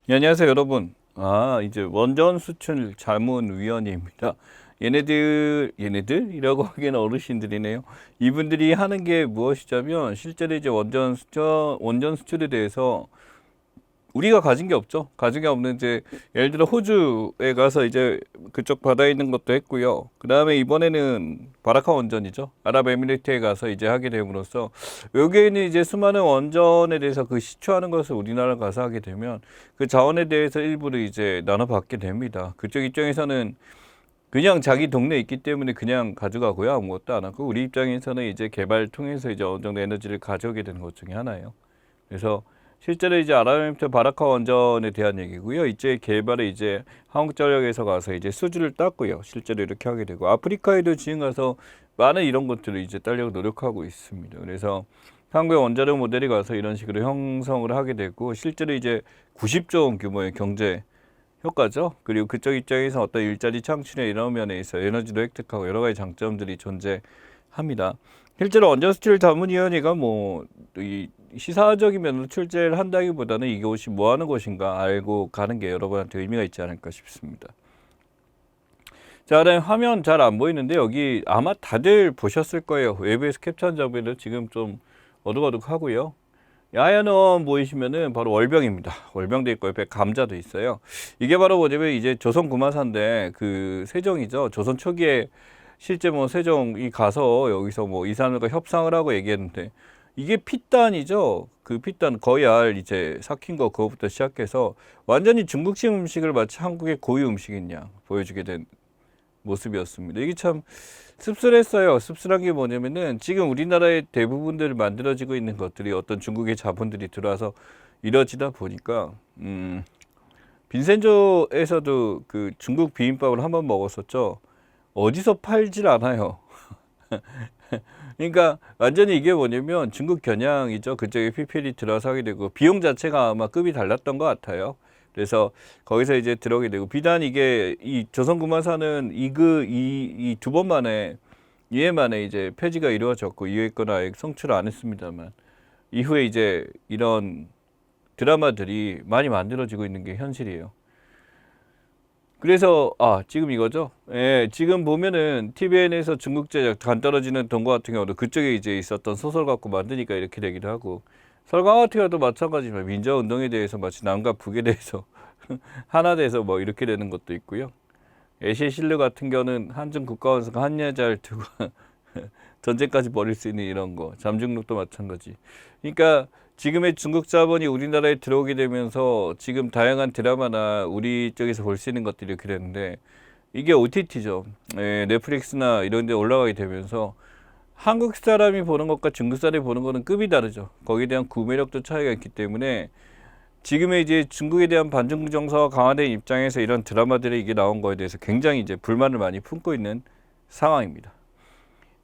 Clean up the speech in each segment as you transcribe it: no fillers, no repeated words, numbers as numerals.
예, 안녕하세요, 여러분. 이제 원전 수출 자문위원회입니다. 얘네들이라고 하기에는 어르신들이네요. 이분들이 하는 게 무엇이냐면, 실제로 이제 원전 수출에 대해서 우리가 가진 게 없죠. 가진 게 없는 이제 예를 들어 호주에 가서 이제 그쪽 바다에 있는 것도 했고요. 그 다음에 이번에는 바라카 원전이죠. 아랍에미리트에 가서 이제 하게 됨으로써 여기에는 이제 수많은 원전에 대해서 그 시추하는 것을 우리나라 가서 하게 되면 그 자원에 대해서 일부를 이제 나눠받게 됩니다. 그쪽 입장에서는 그냥 자기 동네에 있기 때문에 그냥 가져가고요. 아무것도 안 하고 우리 입장에서는 이제 개발 통해서 이제 어느 정도 에너지를 가져오게 되는 것 중에 하나예요. 그래서 실제로 이제 아랍에미리트 바라카 원전에 대한 얘기고요. 이제 개발에 이제 한국전력에서 가서 이제 수주를 땄고요. 실제로 이렇게 하게 되고 아프리카에도 지금 가서 많은 이런 것들을 이제 따려고 노력하고 있습니다. 그래서 한국의 원자력 모델이 가서 이런 식으로 형성을 하게 되고 실제로 이제 90조 원 규모의 경제 효과죠. 그리고 그쪽 입장에서 어떤 일자리 창출에 이런 면에 있어 에너지도 획득하고 여러 가지 장점들이 존재합니다. 실제로 원전수출 자문위원회가 이 시사적인 면으로 출제를 한다기보다는 이것이 뭐 하는 곳인가 알고 가는 게 여러분한테 의미가 있지 않을까 싶습니다. 자, 그다음 화면 잘 안 보이는데 여기 아마 다들 보셨을 거예요. 외부에서 캡처한 장면을 지금 좀 어둑어둑하고요. 하얀 원 보이시면은 바로 월병입니다. 월병도 있고 옆에 감자도 있어요. 이게 바로 뭐냐면 이제 조선 구마사인데 그 세종이죠. 조선 초기에 실제 뭐 세종이 가서 여기서 뭐 이 사람들과 협상을 하고 얘기했는데 이게 핏단이죠. 그 핏단 거의 알 이제 삭힌 거 그거부터 시작해서 완전히 중국식 음식을 마치 한국의 고유 음식이냐 보여주게 된 모습이었습니다. 이게 참 씁쓸했어요. 씁쓸한 게 뭐냐면은 지금 우리나라의 대부분들 만들어지고 있는 것들이 어떤 중국의 자본들이 들어와서 이뤄지다 보니까 빈센조에서도 그 중국 비빔밥을 한번 먹었었죠. 어디서 팔질 않아요. 그러니까 완전히 이게 뭐냐면 중국 겨냥이죠. 그쪽에 PPL이 들어서 하게 되고 비용 자체가 아마 급이 달랐던 것 같아요. 그래서 거기서 이제 들어오게 되고 비단 이게 이 조선구마사는 이 두 번 만에 2회 만에 이제 폐지가 이루어졌고 이후에 거나 아예 성취를 안 했습니다만 이후에 이제 이런 드라마들이 많이 만들어지고 있는 게 현실이에요. 그래서 지금 이거죠. 예, 지금 보면은 TVN에서 중국 제작 간 떨어지는 동거 같은 경우도 그쪽에 이제 있었던 소설 갖고 만드니까 이렇게 되기도 하고 설강 같은 경우도 마찬가지지만 민주화 운동에 대해서 마치 남과 북에 대해서 하나 돼서 뭐 이렇게 되는 것도 있고요. 애시실르 같은 경우는 한중 국가원수가 한 여자를 두고 전쟁까지 벌일 수 있는 이런 거. 잠중록도 마찬가지. 그러니까 지금의 중국 자본이 우리나라에 들어오게 되면서 지금 다양한 드라마나 우리 쪽에서 볼 수 있는 것들이 이렇게 되는데 이게 OTT죠. 넷플릭스나 이런 데 올라가게 되면서 한국 사람이 보는 것과 중국 사람이 보는 거는 급이 다르죠. 거기에 대한 구매력도 차이가 있기 때문에 지금의 이제 중국에 대한 반중 정서가 강화된 입장에서 이런 드라마들이 이게 나온 거에 대해서 굉장히 이제 불만을 많이 품고 있는 상황입니다.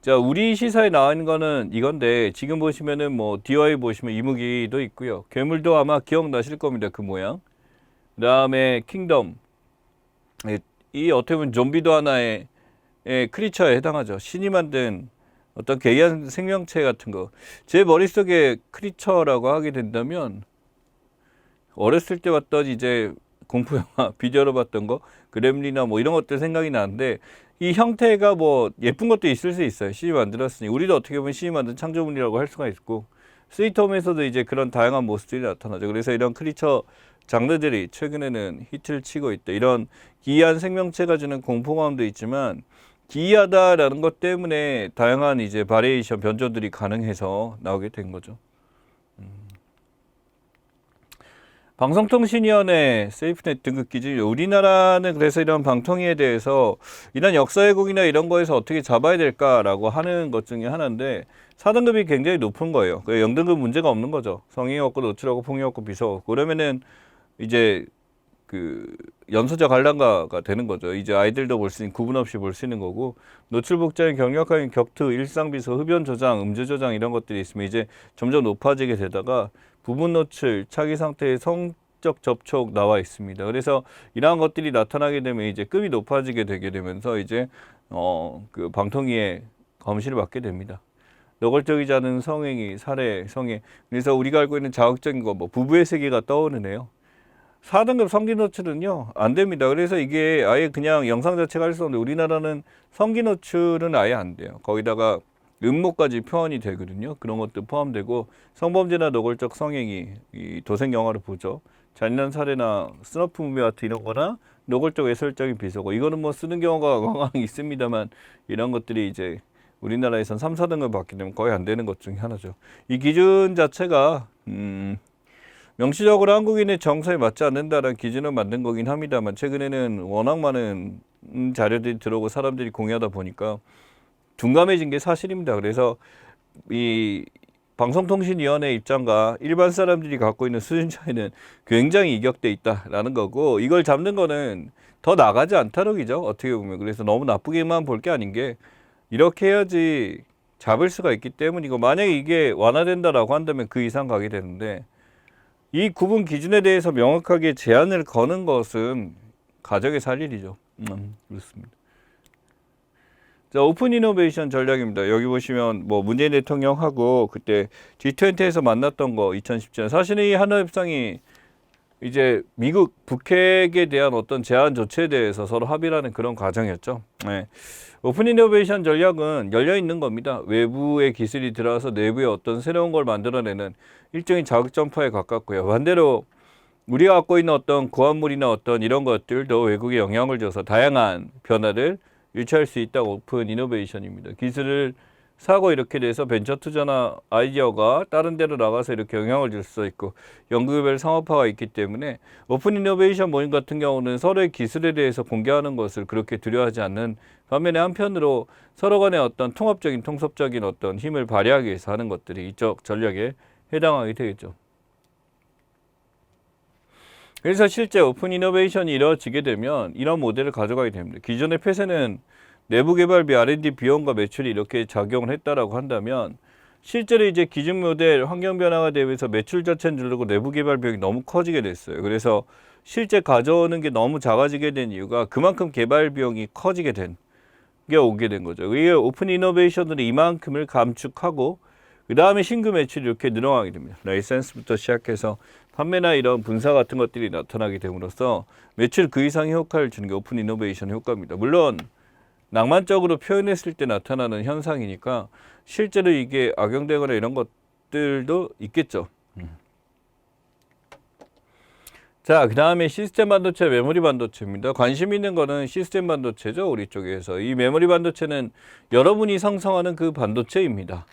자, 우리 시사에 나와 있는 거는 이건데 지금 보시면은 뭐 DOI 보시면 이무기도 있고요. 괴물도 아마 기억나실 겁니다. 그 모양. 그다음에 킹덤. 이 어떻게 보면 좀비도 하나의 크리처에 해당하죠. 신이 만든 어떤 괴이한 생명체 같은 거. 제 머릿속에 크리처라고 하게 된다면 어렸을 때 봤던 이제 공포 영화 비디오로 봤던 거 그렘린이나 뭐 이런 것들 생각이 나는데 이 형태가 뭐 예쁜 것도 있을 수 있어요. 신이 만들었으니 우리도 어떻게 보면 신이 만든 창조물이라고 할 수가 있고 스위트홈에서도 이제 그런 다양한 모습들이 나타나죠. 그래서 이런 크리처 장르들이 최근에는 히트를 치고 있다. 이런 기이한 생명체가 주는 공포감도 있지만 기이하다라는 것 때문에 다양한 이제 바리에이션 변조들이 가능해서 나오게 된 거죠. 방송통신위원회 세이프넷 등급 기준 우리나라는 그래서 이런 방통위에 대해서 이런 역사 왜곡이나 이런 거에서 어떻게 잡아야 될까라고 하는 것 중에 하나인데 4등급이 굉장히 높은 거예요. 0등급 문제가 없는 거죠. 성행위 없고 노출하고 폭력 없고 비속 없고 그러면은 이제 그 연소자 관람가가 되는 거죠. 이제 아이들도 볼 수 있는 구분 없이 볼 수 있는 거고 노출 복장이 경력화인 격투, 일상 비속, 흡연 조장, 음주 조장 이런 것들이 있으면 이제 점점 높아지게 되다가 부분 노출, 차기 상태의 성적 접촉 나와 있습니다. 그래서 이러한 것들이 나타나게 되면 이제 급이 높아지게 되게 되면서 이제 그 방통위에 검시를 받게 됩니다. 노골적이지 않은 성행위, 살해, 성애. 그래서 우리가 알고 있는 자극적인 거, 뭐 부부의 세계가 떠오르네요. 4등급 성기 노출은요 안 됩니다. 그래서 이게 아예 그냥 영상 자체가 할 수 없는데 우리나라는 성기 노출은 아예 안 돼요. 거기다가 음모까지 표현이 되거든요. 그런 것도 포함되고 성범죄나 노골적 성행위, 이 도색 영화를 보죠. 잔인한 살해나 스너프 무비 같은 이런 거나 노골적 외설적인 비속어 이거는 뭐 쓰는 경우가 왕왕 있습니다만 이런 것들이 이제 우리나라에선 3, 4등급을 받기 때문에 거의 안 되는 것 중에 하나죠. 이 기준 자체가 명시적으로 한국인의 정서에 맞지 않는다는 기준을 만든 거긴 합니다만 최근에는 워낙 많은 자료들이 들어오고 사람들이 공유하다 보니까 둔감해진 게 사실입니다. 그래서 이 방송통신위원회 입장과 일반 사람들이 갖고 있는 수준 차이는 굉장히 이격돼 있다라는 거고 이걸 잡는 거는 더 나가지 않다는 얘기죠. 어떻게 보면. 그래서 너무 나쁘게만 볼 게 아닌 게 이렇게 해야지 잡을 수가 있기 때문이고 만약에 이게 완화된다라고 한다면 그 이상 가게 되는데 이 구분 기준에 대해서 명확하게 제한을 거는 것은 가정의 살일이죠. 그렇습니다. 자, 오픈 이노베이션 전략입니다. 여기 보시면 뭐 문재인 대통령하고 그때 G20에서 만났던 거 2017년 사실은 이 한화 협상이 이제 미국 북핵에 대한 어떤 제한 조치에 대해서 서로 합의라는 그런 과정이었죠. 네. 오픈 이노베이션 전략은 열려 있는 겁니다. 외부의 기술이 들어와서 내부에 어떤 새로운 걸 만들어내는 일종의 자극 전파에 가깝고요. 반대로 우리가 갖고 있는 어떤 구한물이나 어떤 이런 것들도 외국에 영향을 줘서 다양한 변화를 유치할 수 있다고 오픈 이노베이션입니다. 기술을 사고 이렇게 돼서 벤처 투자나 아이디어가 다른 데로 나가서 이렇게 영향을 줄 수 있고 연구개발 상업화가 있기 때문에 오픈 이노베이션 모임 같은 경우는 서로의 기술에 대해서 공개하는 것을 그렇게 두려워하지 않는 반면에 한편으로 서로 간의 어떤 통합적인 통섭적인 어떤 힘을 발휘하기 위해서 하는 것들이 이쪽 전략에 해당하게 되겠죠. 그래서 실제 오픈 이노베이션이 이루어지게 되면 이런 모델을 가져가게 됩니다. 기존의 폐쇄는 내부 개발비 R&D 비용과 매출이 이렇게 작용을 했다라고 한다면 실제로 이제 기준 모델 환경 변화가 되면서 매출 자체는 줄고 내부 개발 비용이 너무 커지게 됐어요. 그래서 실제 가져오는 게 너무 작아지게 된 이유가 그만큼 개발 비용이 커지게 된 게 오게 된 거죠. 이게 오픈 이노베이션으로 이만큼을 감축하고 그 다음에 신규 매출이 이렇게 늘어나게 됩니다. 라이센스부터 시작해서 판매나 이런 분사 같은 것들이 나타나게 됨으로써 매출 그 이상의 효과를 주는 게 오픈 이노베이션 효과입니다. 물론 낭만적으로 표현했을 때 나타나는 현상이니까 실제로 이게 악용되거나 이런 것들도 있겠죠. 자, 그 다음에 시스템 반도체, 메모리 반도체입니다. 관심 있는 거는 시스템 반도체죠. 우리 쪽에서. 이 메모리 반도체는 여러분이 상상하는 그 반도체입니다.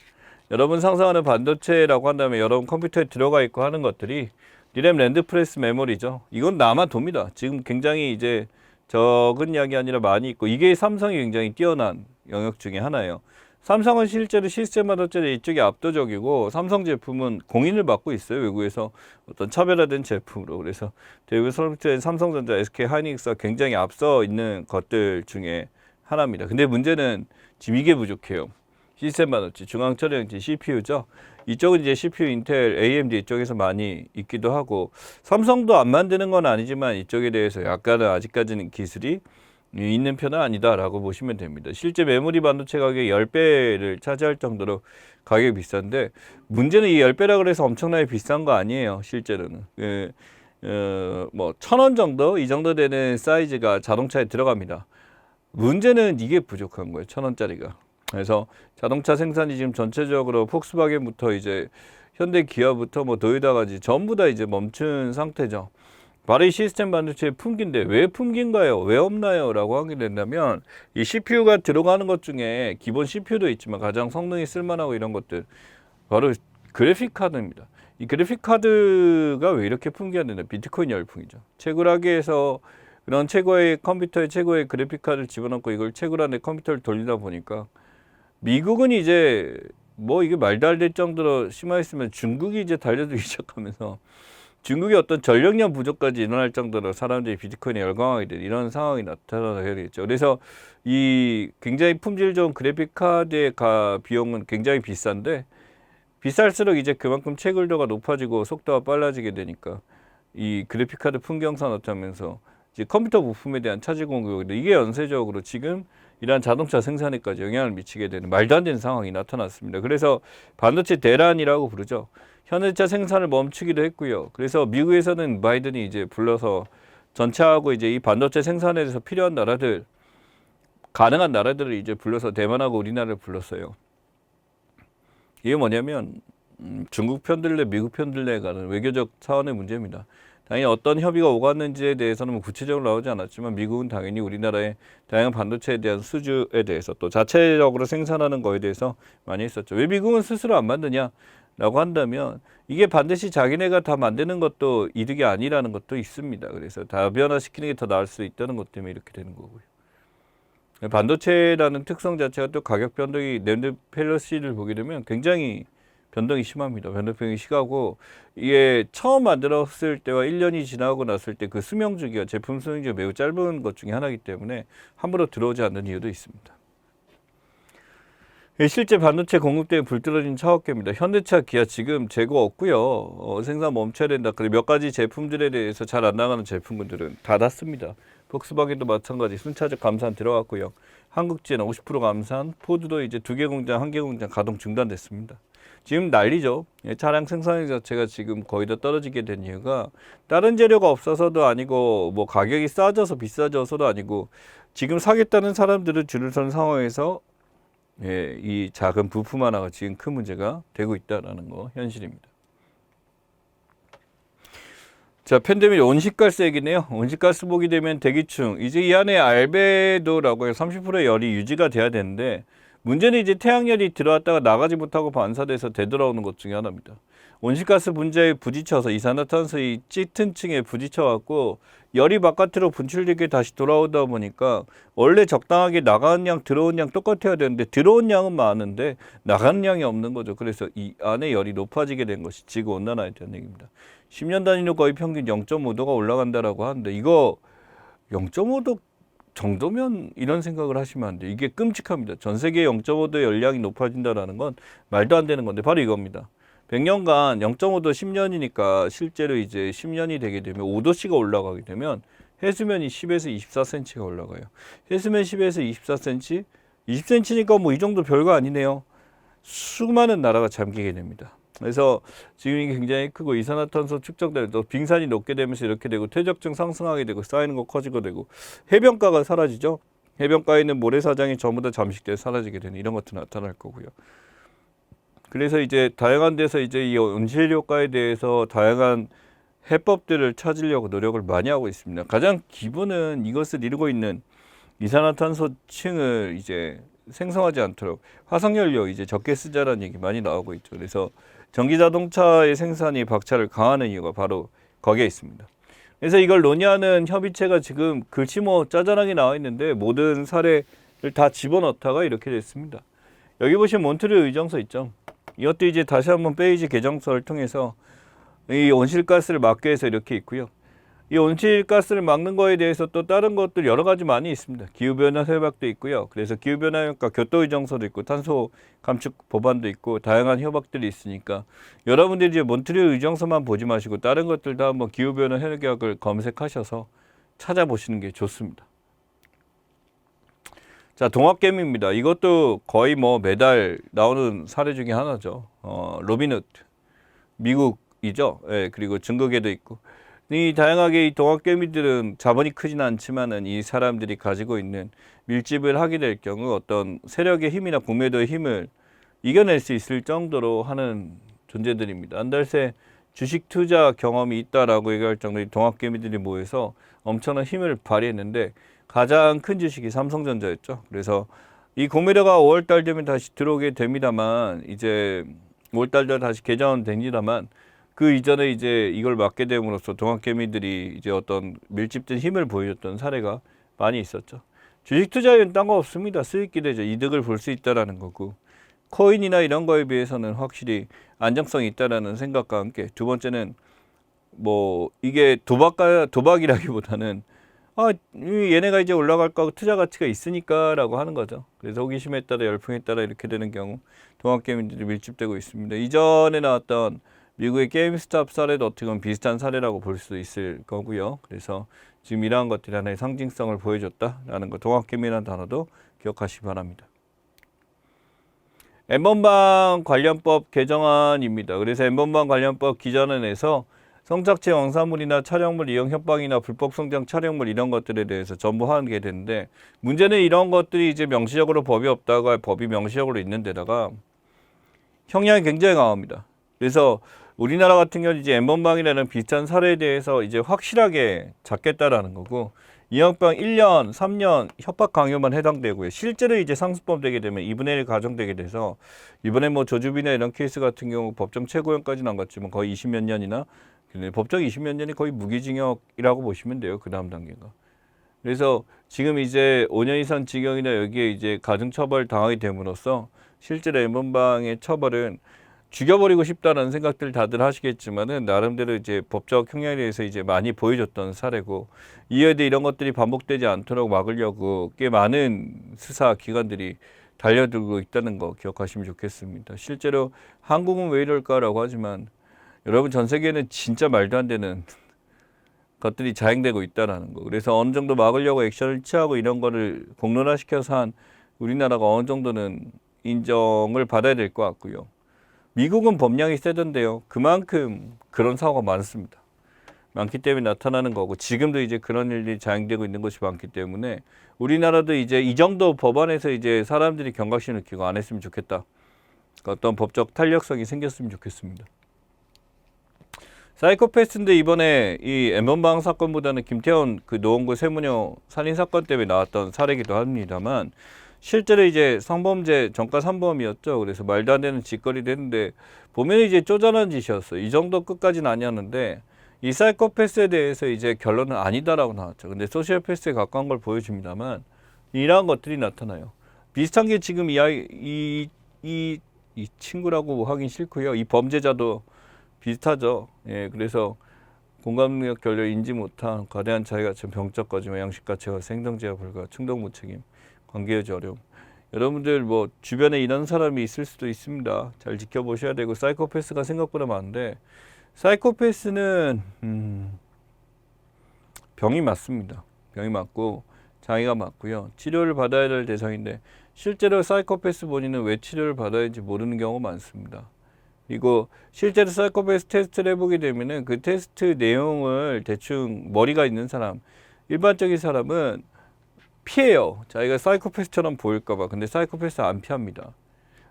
여러분 상상하는 반도체라고 한다면 여러분 컴퓨터에 들어가 있고 하는 것들이 디램 랜드 프레스 메모리죠. 이건 남아돕니다. 지금 굉장히 이제 적은 양이 아니라 많이 있고 이게 삼성이 굉장히 뛰어난 영역 중에 하나예요. 삼성은 실제로 시스템 반도체 이쪽이 압도적이고 삼성 제품은 공인을 받고 있어요. 외국에서 어떤 차별화된 제품으로. 그래서 대부분 삼성전자, SK 하이닉스가 굉장히 앞서 있는 것들 중에 하나입니다. 근데 문제는 지금 이게 부족해요. 시스템 반도체, 중앙처리형지 CPU죠. 이쪽은 이제 CPU, 인텔, AMD 이쪽에서 많이 있기도 하고 삼성도 안 만드는 건 아니지만 이쪽에 대해서 약간은 아직까지는 기술이 있는 편은 아니다라고 보시면 됩니다. 실제 메모리 반도체 가격이 10배를 차지할 정도로 가격이 비싼데 문제는 이 10배라 그래서 엄청나게 비싼 거 아니에요. 실제로는. 뭐 1,000원 정도? 이 정도 되는 사이즈가 자동차에 들어갑니다. 문제는 이게 부족한 거예요. 1,000원짜리가. 그래서 자동차 생산이 지금 전체적으로 폭스바겐부터 이제 현대 기아부터 뭐 도요타까지 전부 다 이제 멈춘 상태죠. 바로 이 시스템 반도체의 품귀인데 왜 품귀인가요? 왜 없나요? 라고 하게 된다면 이 CPU가 들어가는 것 중에 기본 CPU도 있지만 가장 성능이 쓸만하고 이런 것들 바로 그래픽 카드입니다. 이 그래픽 카드가 왜 이렇게 품귀가 되나? 비트코인 열풍이죠. 채굴하기에서 그런 최고의 컴퓨터에 최고의 그래픽 카드를 집어넣고 이걸 채굴하는 컴퓨터를 돌리다 보니까 미국은 이제 뭐 이게 말도 안 될 정도로 심화했으면 중국이 이제 달려들기 시작하면서 중국의 어떤 전력량 부족까지 일어날 정도로 사람들이 비트코인에 열광하게 된 이런 상황이 나타나게 되겠죠. 그래서 이 굉장히 품질 좋은 그래픽 카드의 비용은 굉장히 비싼데 비쌀수록 이제 그만큼 채굴도가 높아지고 속도가 빨라지게 되니까 이 그래픽 카드 풍경사 나타나면서 이제 컴퓨터 부품에 대한 차질 공급인데 이게 연쇄적으로 지금 이러한 자동차 생산에까지 영향을 미치게 되는 말도 안 되는 상황이 나타났습니다. 그래서 반도체 대란이라고 부르죠. 현대차 생산을 멈추기도 했고요. 그래서 미국에서는 바이든이 이제 불러서 전체하고 이제 이 반도체 생산에 대해서 필요한 나라들, 가능한 나라들을 이제 불러서 대만하고 우리나라를 불렀어요. 이게 뭐냐면 중국 편들래, 미국 편들래 가는 외교적 차원의 문제입니다. 당연히 어떤 협의가 오갔는지에 대해서는 뭐 구체적으로 나오지 않았지만 미국은 당연히 우리나라의 다양한 반도체에 대한 수주에 대해서 또 자체적으로 생산하는 거에 대해서 많이 했었죠. 왜 미국은 스스로 안 만드냐라고 한다면 이게 반드시 자기네가 다 만드는 것도 이득이 아니라는 것도 있습니다. 그래서 다변화시키는 게 더 나을 수 있다는 것 때문에 이렇게 되는 거고요. 반도체라는 특성 자체가 또 가격 변동이 낸드 펠러시를 보게 되면 굉장히 변동이 심합니다. 변동이 심하고 이게 처음 만들었을 때와 1년이 지나고 났을 때 그 수명 주기가 제품 수명 주기가 매우 짧은 것 중에 하나이기 때문에 함부로 들어오지 않는 이유도 있습니다. 실제 반도체 공급 때문에 불떨어진 차업계입니다. 현대차, 기아 지금 재고 없고요. 생산 멈춰야 된다. 그리고 몇 가지 제품들에 대해서 잘 안 나가는 제품군들은 닫았습니다. 폭스바겐도 마찬가지 순차적 감산 들어갔고요. 한국제는 50% 감산, 포드도 이제 2개 공장, 1개 공장 가동 중단됐습니다. 지금 난리죠. 차량 생산 자체가 지금 거의 다 떨어지게 된 이유가 다른 재료가 없어서도 아니고 뭐 가격이 싸져서 비싸져서도 아니고 지금 사겠다는 사람들은 줄을 선 상황에서 이 작은 부품 하나가 지금 큰 문제가 되고 있다는 거 현실입니다. 자, 팬데믹 온실가스 얘기네요. 온실가스 보게 되면 대기층 이제 이 안에 알베도라고 해서 30%의 열이 유지가 돼야 되는데 문제는 이제 태양열이 들어왔다가 나가지 못하고 반사돼서 되돌아오는 것 중에 하나입니다. 온실가스 분자에 부딪혀서 이산화탄소 이 짙은 층에 부딪혀갖고 열이 바깥으로 분출되게 다시 돌아오다 보니까 원래 적당하게 나가는 양 들어온 양 똑같아야 되는데 들어온 양은 많은데 나가는 양이 없는 거죠. 그래서 이 안에 열이 높아지게 된 것이 지구 온난화에 대한 얘기입니다. 10년 단위로 거의 평균 0.5도가 올라간다라고 하는데 이거 0.5도 정도면 이런 생각을 하시면 안 돼요. 이게 끔찍합니다. 전 세계 0.5도 열량이 높아진다라는 건 말도 안 되는 건데 바로 이겁니다. 100년간 0.5도 10년이니까 실제로 이제 10년이 되게 되면 5도씨가 올라가게 되면 해수면이 10에서 24cm가 올라가요. 해수면 10에서 24cm, 20cm니까 뭐 이 정도 별거 아니네요. 수많은 나라가 잠기게 됩니다. 그래서 지금 이게 굉장히 크고 이산화탄소 축적되고 빙산이 녹게 되면서 이렇게 되고 퇴적층 상승하게 되고 쌓이는 거 커지고 되고 해변가가 사라지죠. 해변가에 있는 모래사장이 전부 다 잠식돼 사라지게 되는 이런 것도 나타날 거고요. 그래서 이제 다양한 데서 이제 이 온실 효과에 대해서 다양한 해법들을 찾으려고 노력을 많이 하고 있습니다. 가장 기본은 이것을 이루고 있는 이산화탄소층을 이제 생성하지 않도록 화석연료 이제 적게 쓰자라는 얘기 많이 나오고 있죠. 그래서 전기자동차의 생산이 박차를 강하는 이유가 바로 거기에 있습니다. 그래서 이걸 논의하는 협의체가 지금 글씨 뭐 짜잘하게 나와 있는데 모든 사례를 다 집어넣다가 이렇게 됐습니다. 여기 보시면 몬트리올 의정서 있죠. 이것도 이제 다시 한번 페이지 개정서를 통해서 이 온실가스를 막기 위해서 이렇게 있고요. 이 온실가스를 막는 거에 대해서 또 다른 것들 여러 가지 많이 있습니다. 기후변화 협약도 있고요. 그래서 기후변화 협약 교토의정서도 있고 탄소 감축 법안도 있고 다양한 협약들이 있으니까 여러분들이 이제 몬트리올 의정서만 보지 마시고 다른 것들도 한번 기후변화 협약을 검색하셔서 찾아보시는 게 좋습니다. 자, 동학개미입니다. 이것도 거의 뭐 매달 나오는 사례 중에 하나죠. 로빈훗 미국이죠. 예, 그리고 중국에도 있고. 이 다양하게 이 동학개미들은 자본이 크진 않지만은 이 사람들이 가지고 있는 밀집을 하게 될 경우 어떤 세력의 힘이나 공매도의 힘을 이겨낼 수 있을 정도로 하는 존재들입니다. 안달새 주식 투자 경험이 있다라고 얘기할 정도로 동학개미들이 모여서 엄청난 힘을 발휘했는데 가장 큰 주식이 삼성전자였죠. 그래서 이 공매도가 5월달 되면 다시 들어오게 됩니다만 이제 5월달 다시 개정됩니다만 그 이전에 이제 이걸 막게 됨으로써 동학개미들이 이제 어떤 밀집된 힘을 보여줬던 사례가 많이 있었죠. 주식 투자에는 딴 거 없습니다. 수익 기대죠. 이득을 볼 수 있다라는 거고 코인이나 이런 거에 비해서는 확실히 안정성이 있다라는 생각과 함께 두 번째는 뭐 이게 도박이라기보다는 얘네가 이제 올라갈 거고 투자 가치가 있으니까라고 하는 거죠. 그래서 호기심에 따라 열풍에 따라 이렇게 되는 경우 동학개미들이 밀집되고 있습니다. 이전에 나왔던 미국의 게임스탑 사례도 어떻게 보면 비슷한 사례라고 볼 수 있을 거고요. 그래서 지금 이러한 것들이 하나의 상징성을 보여줬다라는 거, 동학개미라는 단어도 기억하시기 바랍니다. N번방 관련법 개정안입니다. 그래서 N번방 관련법 기존안에서 성착취 영상물이나 촬영물 이용 협박이나 불법 성장 촬영물 이런 것들에 대해서 전부 하게 되는데, 문제는 이런 것들이 이제 명시적으로 법이 없다가 법이 명시적으로 있는 데다가 형량이 굉장히 강합니다. 그래서 우리나라 같은 경우는 이제 N번방이라는 비슷한 사례에 대해서 이제 확실하게 잡겠다라는 거고, 이형방 1년, 3년 협박 강요만 해당되고요. 실제로 이제 상습범 되게 되면 2분의 1 가정되게 돼서, 이번에 뭐 조주빈이나 이런 케이스 같은 경우 법정 최고형까지는 안 갔지만 거의 20몇 년이나, 근데 법정 20몇 년이 거의 무기징역이라고 보시면 돼요. 그 다음 단계가. 그래서 지금 이제 5년 이상 징역이나 여기에 이제 가중처벌 당하게 됨으로써 실제로 N번방의 처벌은 죽여버리고 싶다는 생각들 다들 하시겠지만은 나름대로 이제 법적 형량에 대해서 이제 많이 보여줬던 사례고, 이에 대해 이런 것들이 반복되지 않도록 막으려고 꽤 많은 수사 기관들이 달려들고 있다는 거 기억하시면 좋겠습니다. 실제로 한국은 왜 이럴까라고 하지만 여러분 전 세계는 진짜 말도 안 되는 것들이 자행되고 있다라는 거. 그래서 어느 정도 막으려고 액션을 취하고 이런 거를 공론화시켜서 한 우리나라가 어느 정도는 인정을 받아야 될 것 같고요. 미국은 법량이 세던데요. 그만큼 그런 사고가 많습니다. 많기 때문에 나타나는 거고, 지금도 이제 그런 일이 자행되고 있는 것이 많기 때문에 우리나라도 이제 이 정도 법안에서 이제 사람들이 경각심 느끼고 안 했으면 좋겠다. 어떤 법적 탄력성이 생겼으면 좋겠습니다. 사이코패스인데 이번에 이 N번방 사건보다는 김태원 그 노원구 세무녀 살인 사건 때문에 나왔던 사례이기도 합니다만, 실제로 이제 성범죄 전과 3범이었죠. 그래서 말도 안 되는 짓거리를 했는데 보면 이제 쪼잔한 짓이었어요. 이 정도 끝까지는 아니었는데 이 사이코패스에 대해서 이제 결론은 아니다라고 나왔죠. 근데 소시오패스에 가까운 걸 보여줍니다만 이러한 것들이 나타나요. 비슷한 게 지금 이 친구라고 하긴 싫고요. 이 범죄자도 비슷하죠. 예, 그래서 공감력 결여 인지 못한 과대한 자기가참 병적 거짓말 양식가치와 행동제한 불가 충동 무책임 관계유지 어려움. 여러분들 뭐 주변에 이런 사람이 있을 수도 있습니다. 잘 지켜보셔야 되고, 사이코패스가 생각보다 많은데 사이코패스는 병이 맞습니다. 병이 맞고 장애가 맞고요. 치료를 받아야 될 대상인데 실제로 사이코패스 본인은 왜 치료를 받아야 할지 모르는 경우가 많습니다. 그리고 실제로 사이코패스 테스트를 해보게 되면은 그 테스트 내용을 대충 머리가 있는 사람, 일반적인 사람은 피해요. 자기가 사이코패스처럼 보일까봐. 근데 사이코패스 안 피합니다.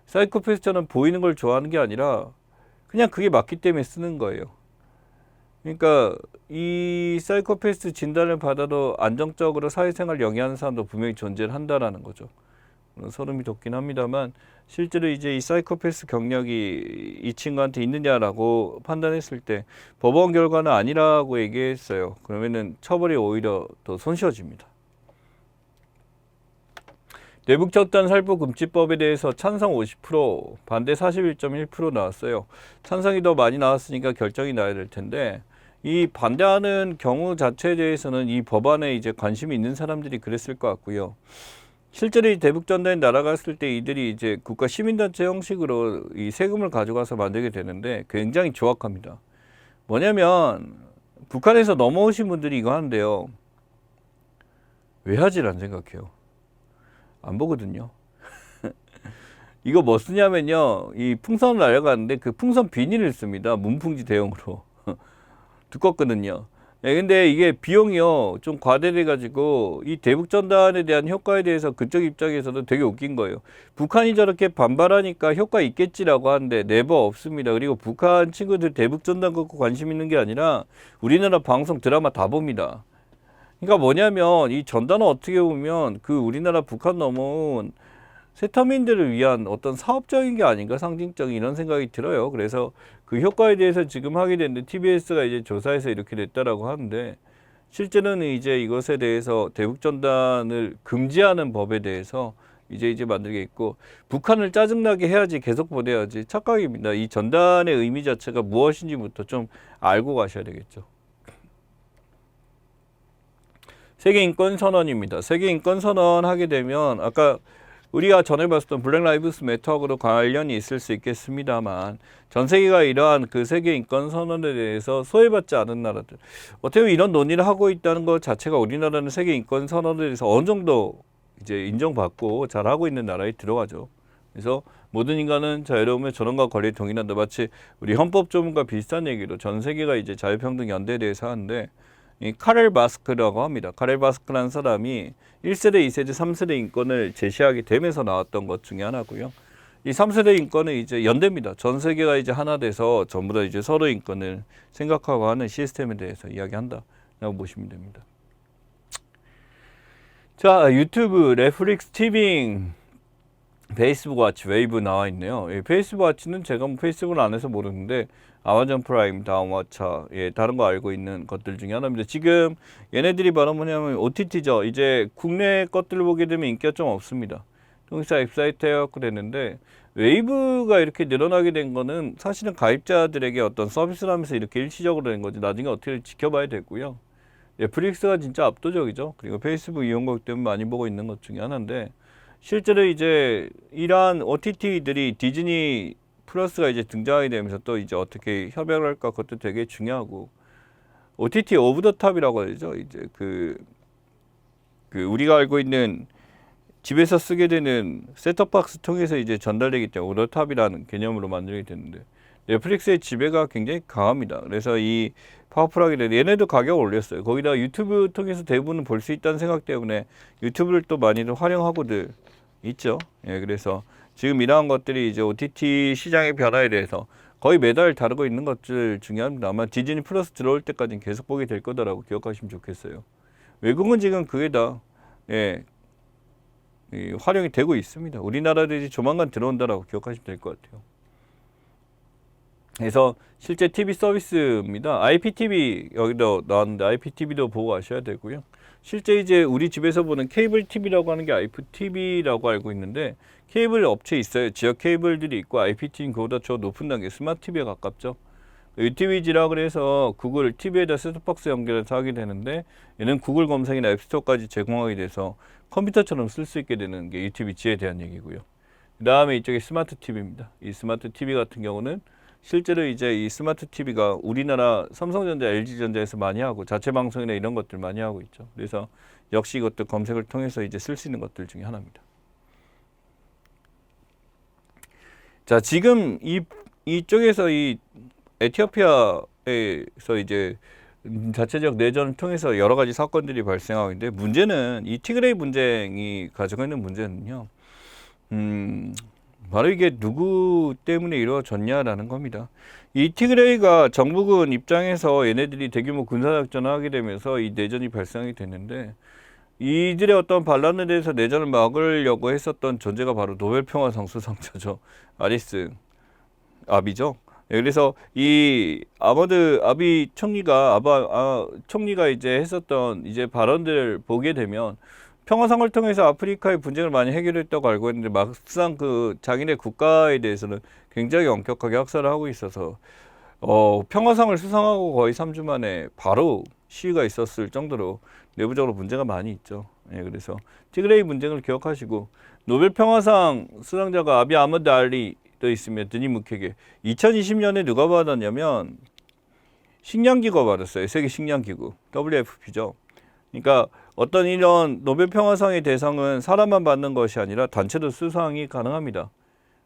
사이코패스처럼 보이는 걸 좋아하는 게 아니라 그냥 그게 맞기 때문에 쓰는 거예요. 그러니까 이 사이코패스 진단을 받아도 안정적으로 사회생활 영위하는 사람도 분명히 존재를 한다라는 거죠. 소름이 돋긴 합니다만 실제로 이제 이 사이코패스 경력이 이 친구한테 있느냐라고 판단했을 때 법원 결과는 아니라고 얘기했어요. 그러면은 처벌이 오히려 더 손쉬워집니다. 내북적단 살포금지법에 대해서 찬성 50%, 반대 41.1% 나왔어요. 찬성이 더 많이 나왔으니까 결정이 나야 될 텐데, 이 반대하는 경우 자체에 대해서는 이 법안에 이제 관심이 있는 사람들이 그랬을 것 같고요. 실제로 이 대북전단이 날아갔을 때 이들이 이제 국가 시민단체 형식으로 이 세금을 가져가서 만들게 되는데 굉장히 조악합니다. 뭐냐면 북한에서 넘어오신 분들이 이거 하는데요. 왜 하지라는 생각해요. 안 보거든요. 이거 뭐 쓰냐면요. 이 풍선을 날아가는데 그 풍선 비닐을 씁니다. 문풍지 대용으로. 두껍거든요. 예, 근데 이게 비용이요. 좀 과대돼가지고 이 대북전단에 대한 효과에 대해서 그쪽 입장에서도 되게 웃긴 거예요. 북한이 저렇게 반발하니까 효과 있겠지라고 하는데 네버 없습니다. 그리고 북한 친구들 대북전단 갖고 관심 있는 게 아니라 우리나라 방송 드라마 다 봅니다. 그러니까 뭐냐면 이 전단은 어떻게 보면 그 우리나라 북한 넘어온 세터민들을 위한 어떤 사업적인 게 아닌가, 상징적인 이런 생각이 들어요. 그래서 그 효과에 대해서 지금 하게 됐는데 TBS가 이제 조사해서 이렇게 됐다라고 하는데, 실제는 이제 이것에 대해서 대북전단을 금지하는 법에 대해서 이제 만들게 있고, 북한을 짜증나게 해야지 계속 보내야지 착각입니다. 이 전단의 의미 자체가 무엇인지부터 좀 알고 가셔야 되겠죠. 세계인권선언입니다. 세계인권선언 하게 되면 아까 우리가 전에 봤었던 블랙 라이브스 매터하고도 관련이 있을 수 있겠습니다만 전 세계가 이러한 그 세계 인권 선언에 대해서 소외받지 않은 나라들 어떻게 보면 이런 논의를 하고 있다는 것 자체가 우리나라는 세계 인권 선언에 대해서 어느 정도 이제 인정받고 잘 하고 있는 나라에 들어가죠. 그래서 모든 인간은 자유로움의 존엄과 권리에 동의한다. 마치 우리 헌법 조문과 비슷한 얘기로 전 세계가 이제 자유평등 연대에 대해서 하는데 이 카렐 바스크라고 합니다. 카렐 바스크라는 사람이 1세대, 2세대, 3세대 인권을 제시하게 되면서 나왔던 것 중에 하나고요. 이 3세대 인권은 이제 연대입니다. 전 세계가 이제 하나 돼서 전부 다 이제 서로 인권을 생각하고 하는 시스템에 대해서 이야기한다라고 보시면 됩니다. 자, 유튜브, 넷플릭스, 티빙, 페이스북 와치, 웨이브 나와 있네요. 페이스북 와치는 제가 페이스북을 안 해서 모르는데 아마존 프라임, 다음화차, 다른 거 알고 있는 것들 중에 하나입니다. 지금 얘네들이 바로 뭐냐면 OTT죠. 이제 국내 것들을 보게 되면 인기가 좀 없습니다. 통기사 웹사이트 해갖고 됐는데 웨이브가 이렇게 늘어나게 된 거는 사실은 가입자들에게 어떤 서비스를 하면서 이렇게 일시적으로 된 거지 나중에 어떻게 지켜봐야 되고요. 넷플릭스가 진짜 압도적이죠. 그리고 페이스북 이용국 때문에 많이 보고 있는 것 중에 하나인데 실제로 이제 이러한 OTT들이 디즈니 플러스가 이제 등장하게 되면서 또 이제 어떻게 협약을 할까 그것도 되게 중요하고 OTT 오브 더 탑이라고 하죠. 이제 그 우리가 알고 있는 집에서 쓰게 되는 셋톱박스 통해서 이제 전달되기 때문에 오브 더 탑이라는 개념으로 만들게 됐는데 넷플릭스의 지배가 굉장히 강합니다. 그래서 이 파워풀하게 되는 얘네도 가격을 올렸어요. 거기다 유튜브 통해서 대부분은 볼 수 있다는 생각 때문에 유튜브를 또 많이들 활용하고들 있죠. 그래서 지금 이러한 것들이 이제 OTT 시장의 변화에 대해서 거의 매달 다루고 있는 것들 중에 하나입니다. 아마 디즈니 플러스 들어올 때까지는 계속 보게 될 거다라고 기억하시면 좋겠어요. 외국은 지금 그게 다 활용이 되고 있습니다. 우리나라도 이제 조만간 들어온다라고 기억하시면 될 것 같아요. 그래서 실제 TV 서비스입니다. IPTV 여기도 나왔는데 IPTV도 보고 가셔야 되고요. 실제 이제 우리 집에서 보는 케이블 TV라고 하는 게 IPTV라고 알고 있는데 케이블 업체 있어요. 지역 케이블들이 있고 IPTV는 그보다 더 높은 단계 스마트 TV에 가깝죠. UTVG라 그래서 구글 TV에다 셋톱박스 연결해서 하게 되는데 얘는 구글 검색이나 앱스토어까지 제공하게 돼서 컴퓨터처럼 쓸 수 있게 되는 게 UTVG에 대한 얘기고요. 그 다음에 이쪽이 스마트 TV입니다. 이 스마트 TV 같은 경우는 실제로 이제 이 스마트 TV가 우리나라 삼성전자, LG전자에서 많이 하고 자체 방송이나 이런 것들 많이 하고 있죠. 그래서 역시 이것도 검색을 통해서 이제 쓸 수 있는 것들 중에 하나입니다. 자, 지금 이쪽에서 이 에티오피아에서 이제 자체적 내전을 통해서 여러 가지 사건들이 발생하고 있는데 문제는 이 티그레이 분쟁이 가지고 있는 문제는요. 바로 이게 누구 때문에 이루어졌냐라는 겁니다. 이 티그레이가 정부군 입장에서 얘네들이 대규모 군사작전을 하게 되면서 이 내전이 발생이 됐는데 이들의 어떤 반란에 대해서 내전을 막으려고 했었던 존재가 바로 노벨평화상 수상자죠. 아리스 아비죠. 그래서 이 아마드 아비 총리가 총리가 이제 했었던 이제 발언들을 보게 되면 평화상을 통해서 아프리카의 분쟁을 많이 해결했다고 알고 있는데 막상 그 자기네 국가에 대해서는 굉장히 엄격하게 학살을 하고 있어서 평화상을 수상하고 거의 3주 만에 바로 시위가 있었을 정도로 내부적으로 문제가 많이 있죠. 그래서 티그레이 분쟁을 기억하시고 노벨 평화상 수상자가 아비 아흐메드 알리도 있으며 드니 무케게 2020년에 누가 받았냐면 식량기구가 받았어요. 세계 식량기구 WFP죠. 그러니까 어떤 이런 노벨 평화상의 대상은 사람만 받는 것이 아니라 단체도 수상이 가능합니다.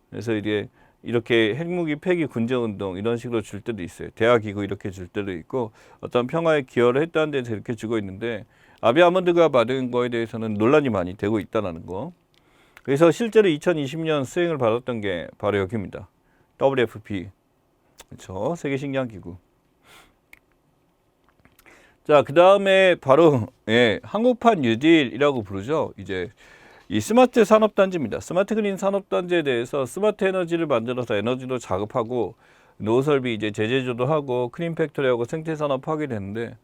그래서 이게 이렇게 핵무기 폐기 군제운동 이런 식으로 줄 때도 있어요. 대화기구 이렇게 줄 때도 있고 어떤 평화에 기여를 했다는 데서 이렇게 주고 있는데 아비 아흐메드가 받은 거에 대해서는 논란이 많이 되고 있다는 거. 그래서 실제로 2020년 수행을 받았던 게 바로 여기입니다. WFP, 그렇죠? 세계식량기구. 자, 그 다음에 바로 한국판 뉴딜이라고 부르죠. 이제 이 스마트 산업단지입니다. 스마트 그린 산업단지에 대해서 스마트 에너지를 만들어서 에너지도 자급하고 노설비 이제 제재조도 하고 크린 팩토리하고 생태산업 하게 되는데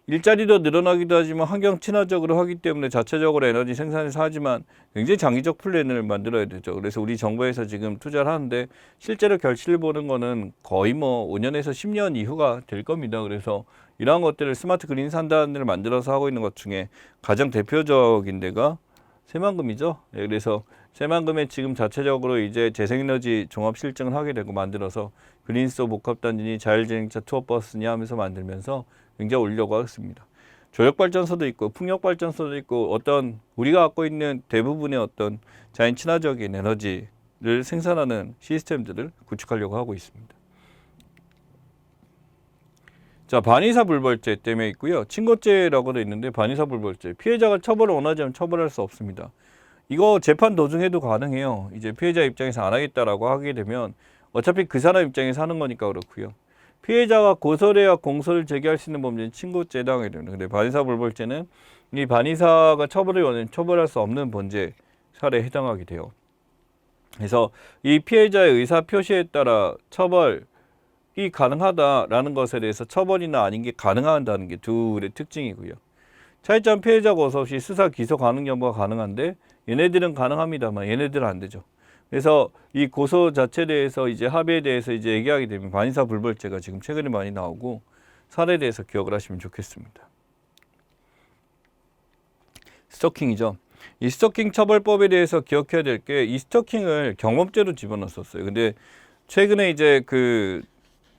일자리도 늘어나기도 하지만 환경 친화적으로 하기 때문에 자체적으로 에너지 생산해서 하지만 굉장히 장기적 플랜을 만들어야 되죠. 그래서 우리 정부에서 지금 투자를 하는데 실제로 결실을 보는 거는 거의 뭐 5년에서 10년 이후가 될 겁니다. 그래서 이러한 것들을 스마트 그린 산단을 만들어서 하고 있는 것 중에 가장 대표적인 데가 새만금이죠. 그래서 새만금에 지금 자체적으로 이제 재생에너지 종합 실증을 하게 되고 만들어서 그린스토어 복합단지니 자율주행차 투어버스니 하면서 만들면서 굉장히 올리려고 하겠습니다. 조력발전소도 있고 풍력발전소도 있고 어떤 우리가 갖고 있는 대부분의 어떤 자연 친화적인 에너지를 생산하는 시스템들을 구축하려고 하고 있습니다. 자, 반의사 불벌죄 때문에 있고요. 친고죄라고도 있는데 반의사 불벌죄. 피해자가 처벌을 원하지 않으면 처벌할 수 없습니다. 이거 재판 도중에도 가능해요. 이제 피해자 입장에서 안 하겠다라고 하게 되면 어차피 그 사람 입장에서 하는 거니까 그렇고요. 피해자가 고소를 해야 공소를 제기할 수 있는 범죄는 친고죄에 해당하게 됩니다. 근데 반의사 불벌죄는 이 반의사가 처벌을 원하면 처벌할 수 없는 범죄 사례에 해당하게 돼요. 그래서 이 피해자의 의사 표시에 따라 처벌이 가능하다라는 것에 대해서 처벌이나 아닌 게 가능하다는 게 둘의 특징이고요. 차이점 피해자 고소 시 수사 기소 가능 여부가 가능한데 얘네들은 가능합니다만 얘네들은 안 되죠. 그래서 이 고소 자체에 대해서 이제 합의에 대해서 이제 얘기하게 되면 반의사 불벌죄가 지금 최근에 많이 나오고 사례에 대해서 기억을 하시면 좋겠습니다. 스토킹이죠. 이 스토킹 처벌법에 대해서 기억해야 될 게 이 스토킹을 경범죄로 집어넣었어요. 근데 최근에 이제 그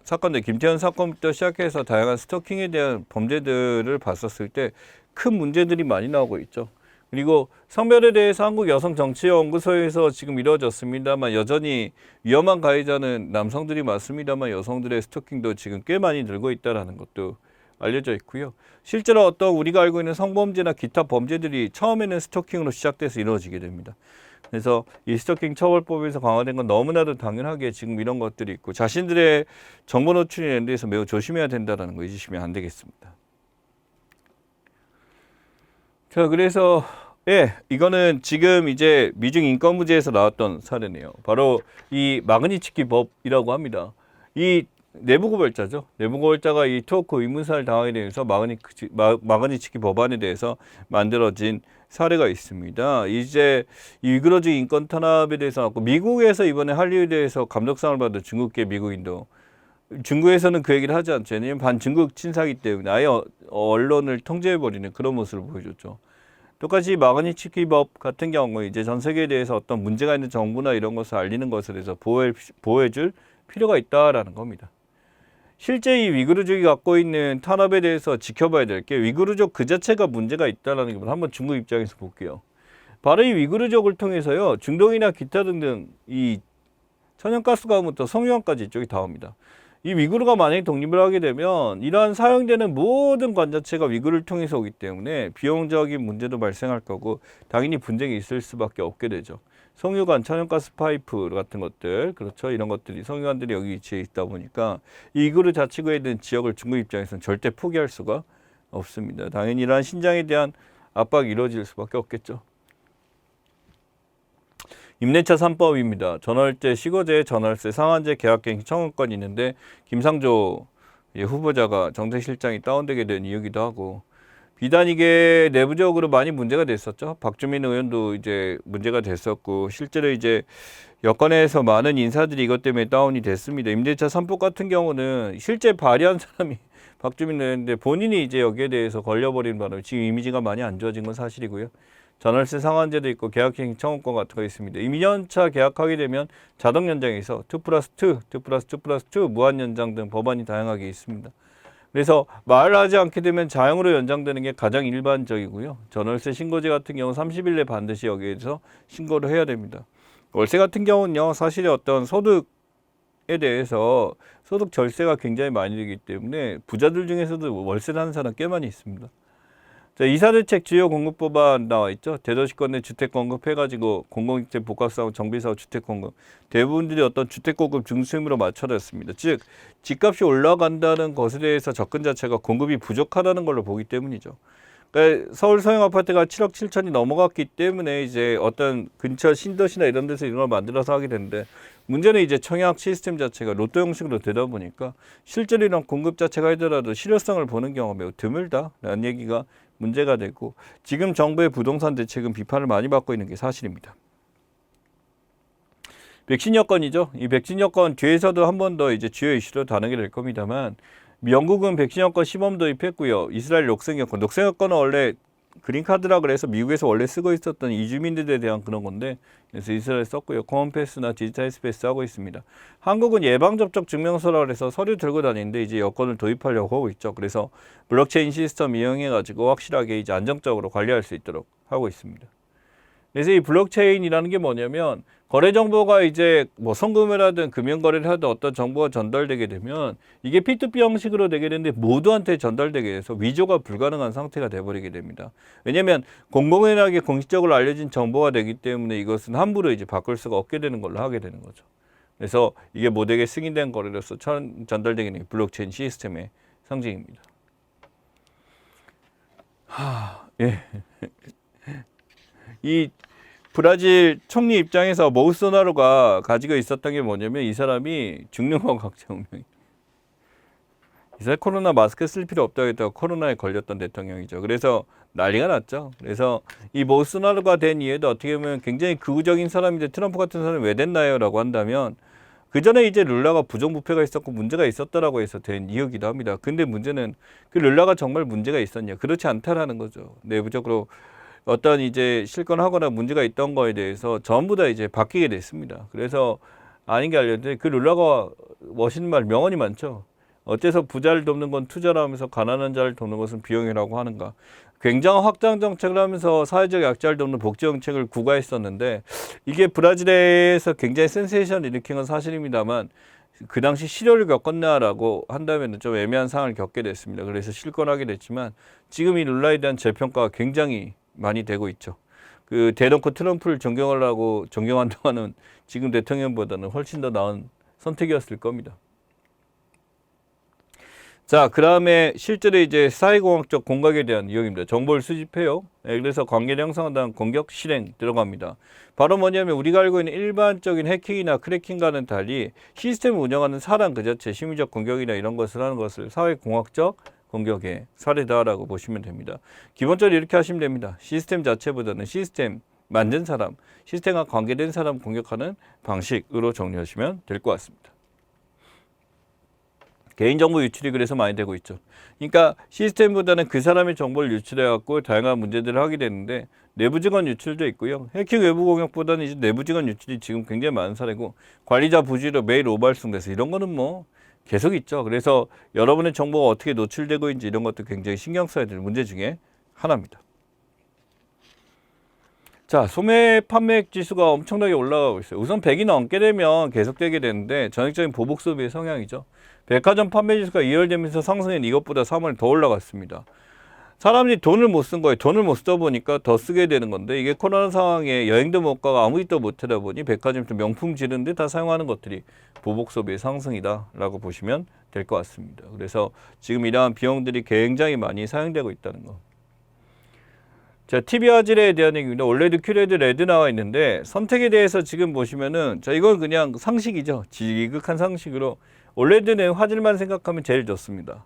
사건들 김태현 사건부터 시작해서 다양한 스토킹에 대한 범죄들을 봤었을 때 큰 문제들이 많이 나오고 있죠. 그리고 성별에 대해서 한국여성정치연구소에서 지금 이루어졌습니다만 여전히 위험한 가해자는 남성들이 맞습니다만 여성들의 스토킹도 지금 꽤 많이 늘고 있다는 것도 알려져 있고요. 실제로 어떤 우리가 알고 있는 성범죄나 기타 범죄들이 처음에는 스토킹으로 시작돼서 이루어지게 됩니다. 그래서 이 스토킹 처벌법에서 강화된 건 너무나도 당연하게 지금 이런 것들이 있고 자신들의 정보 노출에 대해서 매우 조심해야 된다는 거 잊으시면 안 되겠습니다. 자, 그래서 이거는 지금 이제 미중 인권부제에서 나왔던 사례네요. 바로 이 마그니츠키 법이라고 합니다. 이 내부고발자죠. 내부고발자가 이 투어크 의문사를 당하게 되면서 마그니츠키 법안에 대해서 만들어진 사례가 있습니다. 이제 이 위그러즈 인권 탄압에 대해서 나왔고 미국에서 이번에 할리우드에서 감독상을 받은 중국계 미국인도 중국에서는 그 얘기를 하지 않죠. 왜냐하면 반중국 친사이기 때문에 아예 언론을 통제해버리는 그런 모습을 보여줬죠. 똑같이 마그니츠키 법 같은 경우 이제 전 세계에 대해서 어떤 문제가 있는 정부나 이런 것을 알리는 것에 대해서 보호해줄 필요가 있다라는 겁니다. 실제 이 위구르족이 갖고 있는 탄압에 대해서 지켜봐야 될 게 위구르족 그 자체가 문제가 있다라는 것을 한번 중국 입장에서 볼게요. 바로 이 위구르족을 통해서요 중동이나 기타 등등 이 천연가스 가음부터 성유환까지 이쪽이 다 옵니다. 이 위구르가 만약에 독립을 하게 되면 이러한 사용되는 모든 관자체가 위구르를 통해서 오기 때문에 비용적인 문제도 발생할 거고 당연히 분쟁이 있을 수밖에 없게 되죠. 성유관, 천연가스 파이프 같은 것들, 그렇죠. 이런 것들이 성유관들이 여기 위치해 있다 보니까 이 위구르 자치구에 있는 지역을 중국 입장에서는 절대 포기할 수가 없습니다. 당연히 이러한 신장에 대한 압박이 이루어질 수밖에 없겠죠. 임대차 3법입니다. 전월세, 시거제, 전월세, 상한제, 계약갱신 청구권이 있는데 김상조 후보자가 정책실장이 다운되게 된 이유기도 하고 비단 이게 내부적으로 많이 문제가 됐었죠. 박주민 의원도 이제 문제가 됐었고 실제로 이제 여권에서 많은 인사들이 이것 때문에 다운이 됐습니다. 임대차 3법 같은 경우는 실제 발의한 사람이 박주민 의원인데 본인이 이제 여기에 대해서 걸려버린 바람에 지금 이미지가 많이 안 좋아진 건 사실이고요. 전월세 상한제도 있고 계약갱신 청구권 같은 거 있습니다. 2년차 계약하게 되면 자동 연장에서 2+2, 2+2+2 무한 연장 등 법안이 다양하게 있습니다. 그래서 말을 하지 않게 되면 자영으로 연장되는 게 가장 일반적이고요. 전월세 신고제 같은 경우 30일 내 반드시 여기에서 신고를 해야 됩니다. 월세 같은 경우는요. 사실 어떤 소득에 대해서 소득 절세가 굉장히 많이 되기 때문에 부자들 중에서도 월세를 하는 사람 꽤 많이 있습니다. 자, 이사대책 주요 공급 법안 나와 있죠. 대도시권 내 주택 공급해가지고 공공주택 복합사업 정비사업 주택 공급 대부분들이 어떤 주택 공급 중심으로 맞춰졌습니다. 즉 집값이 올라간다는 것에 대해서 접근 자체가 공급이 부족하다는 걸로 보기 때문이죠. 그러니까 서울 소형 아파트가 7억 7천이 넘어갔기 때문에 이제 어떤 근처 신도시나 이런 데서 이런 걸 만들어서 하게 되는데 문제는 이제 청약 시스템 자체가 로또 형식으로 되다 보니까 실제로 이런 공급 자체가 하더라도 실효성을 보는 경우가 매우 드물다라는 얘기가 문제가 되고 지금 정부의 부동산 대책은 비판을 많이 받고 있는 게 사실입니다. 백신 여건이죠. 이 백신 여건 뒤에서도 한 번 더 이제 주요 이슈로 다루게 될 겁니다만 영국은 백신 여건 시범 도입했고요. 이스라엘 녹색 여건. 녹색 여건은 원래 그린카드라 그래서 미국에서 원래 쓰고 있었던 이주민들에 대한 그런 건데, 그래서 이스라엘 썼고요. 컴패스나 디지털 스페이스 하고 있습니다. 한국은 예방접종 증명서라 그래서 서류 들고 다니는데 이제 여권을 도입하려고 하고 있죠. 그래서 블록체인 시스템 이용해 가지고 확실하게 이제 안정적으로 관리할 수 있도록 하고 있습니다. 그래서 이 블록체인이라는 게 뭐냐면, 거래 정보가 이제 뭐 송금을 하든 금융거래를 하든 어떤 정보가 전달되게 되면 이게 P2P 형식으로 되게 되는데 모두한테 전달되게 돼서 위조가 불가능한 상태가 돼버리게 됩니다. 왜냐하면 공공연하게 공식적으로 알려진 정보가 되기 때문에 이것은 함부로 이제 바꿀 수가 없게 되는 걸로 하게 되는 거죠. 그래서 이게 모두에게 승인된 거래로서 전달되게 되는 블록체인 시스템의 상징입니다. 예. 이 브라질 총리 입장에서 모우소나로가 가지고 있었던 게 뭐냐면, 이 사람이 죽는 거 각자 운명이. 이 사람 코로나 마스크 쓸 필요 없다고 했다가 코로나에 걸렸던 대통령이죠. 그래서 난리가 났죠. 그래서 이 모우소나로가 된 이유도 어떻게 보면 굉장히 극우적인 사람인데, 트럼프 같은 사람이 왜 됐나요? 라고 한다면, 그 전에 이제 룰라가 부정부패가 있었고 문제가 있었다라고 해서 된 이유기도 합니다. 근데 문제는 그 룰라가 정말 문제가 있었냐? 그렇지 않다라는 거죠. 내부적으로 어떤 이제 실권하거나 문제가 있던 거에 대해서 전부 다 이제 바뀌게 됐습니다. 그래서 아닌 게 알려졌는데, 그 룰라가 멋있는 말, 명언이 많죠. 어째서 부자를 돕는 건 투자라 하면서 가난한 자를 돕는 것은 비용이라고 하는가. 굉장한 확장 정책을 하면서 사회적 약자를 돕는 복지 정책을 구가했었는데, 이게 브라질에서 굉장히 센세이션을 일으킨 건 사실입니다만, 그 당시 실효를 겪었냐라고 한다면 좀 애매한 상황을 겪게 됐습니다. 그래서 실권하게 됐지만, 지금 이 룰라에 대한 재평가가 굉장히 많이 되고 있죠. 그 대놓고 트럼프를 존경한다고 하는 지금 대통령보다는 훨씬 더 나은 선택이었을 겁니다. 자, 그 다음에 실제로 이제 사회공학적 공격에 대한 이용입니다. 정보를 수집해요. 그래서 관계를 형성한다는 공격 실행 들어갑니다. 바로 뭐냐면, 우리가 알고 있는 일반적인 해킹이나 크래킹과는 달리 시스템을 운영하는 사람 그 자체, 심리적 공격이나 이런 것을 하는 것을 사회공학적 공격의 사례다라고 보시면 됩니다. 기본적으로 이렇게 하시면 됩니다. 시스템 자체보다는 시스템 만든 사람, 시스템과 관계된 사람 공격하는 방식으로 정리하시면 될 것 같습니다. 개인정보 유출이 그래서 많이 되고 있죠. 그러니까 시스템보다는 그 사람의 정보를 유출해갖고 다양한 문제들을 하게 되는데, 내부직원 유출도 있고요. 해킹 외부 공격보다는 이제 내부직원 유출이 지금 굉장히 많은 사례고, 관리자 부주의로 매일 오발송돼서 이런 거는 뭐 계속 있죠. 그래서 여러분의 정보가 어떻게 노출되고 있는지 이런 것도 굉장히 신경 써야 될 문제 중에 하나입니다. 자, 소매 판매액 지수가 엄청나게 올라가고 있어요. 우선 100이 넘게 되면 계속되게 되는데, 전형적인 보복 소비의 성향이죠. 백화점 판매 지수가 2월 되면서 상승했는데 이것보다 3월 더 올라갔습니다. 사람들이 돈을 못 쓴 거예요. 돈을 못 쓰다 보니까 더 쓰게 되는 건데, 이게 코로나 상황에 여행도 못 가고 아무 짓도 못 하다 보니 백화점에서 명품 지른데 다 사용하는 것들이 보복 소비의 상승이다라고 보시면 될 것 같습니다. 그래서 지금 이러한 비용들이 굉장히 많이 사용되고 있다는 거. 자, TV 화질에 대한 얘기입니다. 올레드, 큐레드, 레드 나와 있는데, 선택에 대해서 지금 보시면은, 자, 이건 그냥 상식이죠. 지극한 상식으로 올레드는 화질만 생각하면 제일 좋습니다.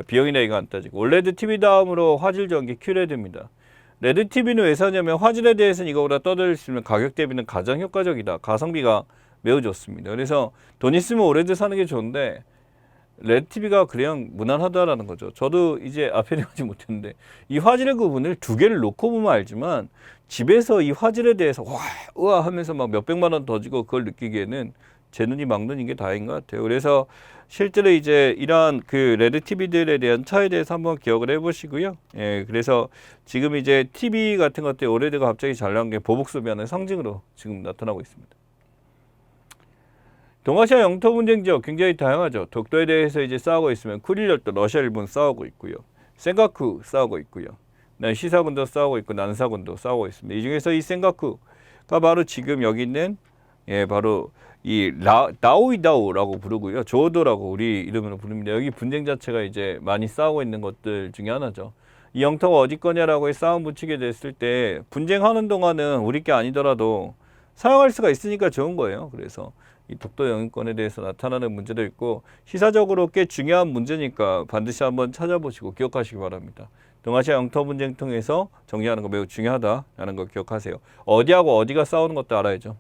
비용이나 이거 안 따지고. 올레드 TV 다음으로 화질 좋은 게 큐레드입니다. 레드 TV는 왜 사냐면, 화질에 대해서는 이거보다 떠들 수 있는 가격 대비는 가장 효과적이다. 가성비가 매우 좋습니다. 그래서 돈 있으면 올레드 사는 게 좋은데, 레드 TV가 그냥 무난하다라는 거죠. 저도 이제 앞에 나오지 못했는데, 이 화질의 구분을 두 개를 놓고 보면 알지만, 집에서 이 화질에 대해서 우와 하면서 막 몇백만 원 더 주고 그걸 느끼기에는 제 눈이 막 눈인 게 다인 것 같아요. 그래서 실제로 이제 이러한 그 레드 TV들에 대한 차이에 대해서 한번 기억을 해보시고요. 예, 그래서 지금 이제 TV 같은 것들 올레드가 갑자기 잘 나온 게 보복 소비하는 상징으로 지금 나타나고 있습니다. 동아시아 영토 분쟁 지역 굉장히 다양하죠. 독도에 대해서 이제 싸우고 있으면 쿠릴열도 러시아, 일본 싸우고 있고요. 센가쿠 싸우고 있고요. 시사군도 싸우고 있고 난사군도 싸우고 있습니다. 이 중에서 이 센가쿠가 바로 지금 여기 있는 바로 이 나오이다오라고 부르고요. 조도라고 우리 이름으로 부릅니다. 여기 분쟁 자체가 이제 많이 싸우고 있는 것들 중에 하나죠. 이 영토가 어디 거냐라고 싸움 붙이게 됐을 때 분쟁하는 동안은 우리 게 아니더라도 사용할 수가 있으니까 좋은 거예요. 그래서 이 독도 영유권에 대해서 나타나는 문제도 있고, 시사적으로 꽤 중요한 문제니까 반드시 한번 찾아보시고 기억하시기 바랍니다. 동아시아 영토 분쟁 통해서 정리하는 거 매우 중요하다라는 걸 기억하세요. 어디하고 어디가 싸우는 것도 알아야죠.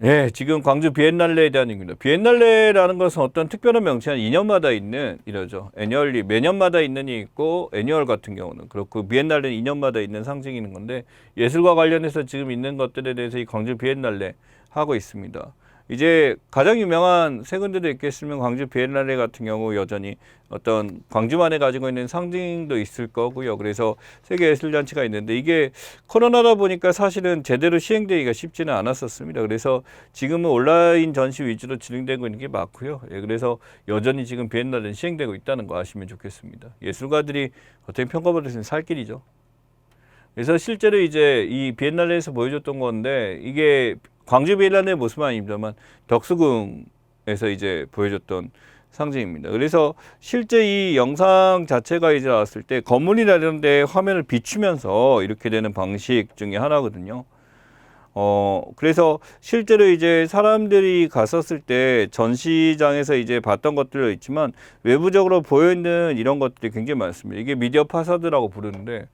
예, 지금 광주 비엔날레에 대한 얘기입니다. 비엔날레라는 것은 어떤 특별한 명칭은 2년마다 있는 이러죠. 애니얼리 매년마다 있는 이 있고 애니얼 같은 경우는 그렇고 비엔날레는 2년마다 있는 상징이 있는 건데 예술과 관련해서 지금 있는 것들에 대해서 이 광주 비엔날레 하고 있습니다. 이제 가장 유명한 세 군데도 있겠으면 광주 비엔날레 같은 경우 여전히 어떤 광주만에 가지고 있는 상징도 있을 거고요. 그래서 세계예술잔치가 있는데 이게 코로나다 보니까 사실은 제대로 시행되기가 쉽지는 않았었습니다. 그래서 지금은 온라인 전시 위주로 진행되고 있는 게 맞고요. 예, 그래서 여전히 지금 비엔날레는 시행되고 있다는 거 아시면 좋겠습니다. 예술가들이 어떻게 평가받을 수 있는 살 길이죠. 그래서 실제로 이제 이 비엔날레에서 보여줬던 건데 이게 광주 비엔날레의 모습은 아닙니다만 덕수궁에서 이제 보여줬던 상징입니다. 그래서 실제 이 영상 자체가 이제 나왔을 때 건물이나 이런 데 화면을 비추면서 이렇게 되는 방식 중에 하나거든요. 그래서 실제로 이제 사람들이 갔었을 때 전시장에서 이제 봤던 것들도 있지만 외부적으로 보여있는 이런 것들이 굉장히 많습니다. 이게 미디어 파사드라고 부르는데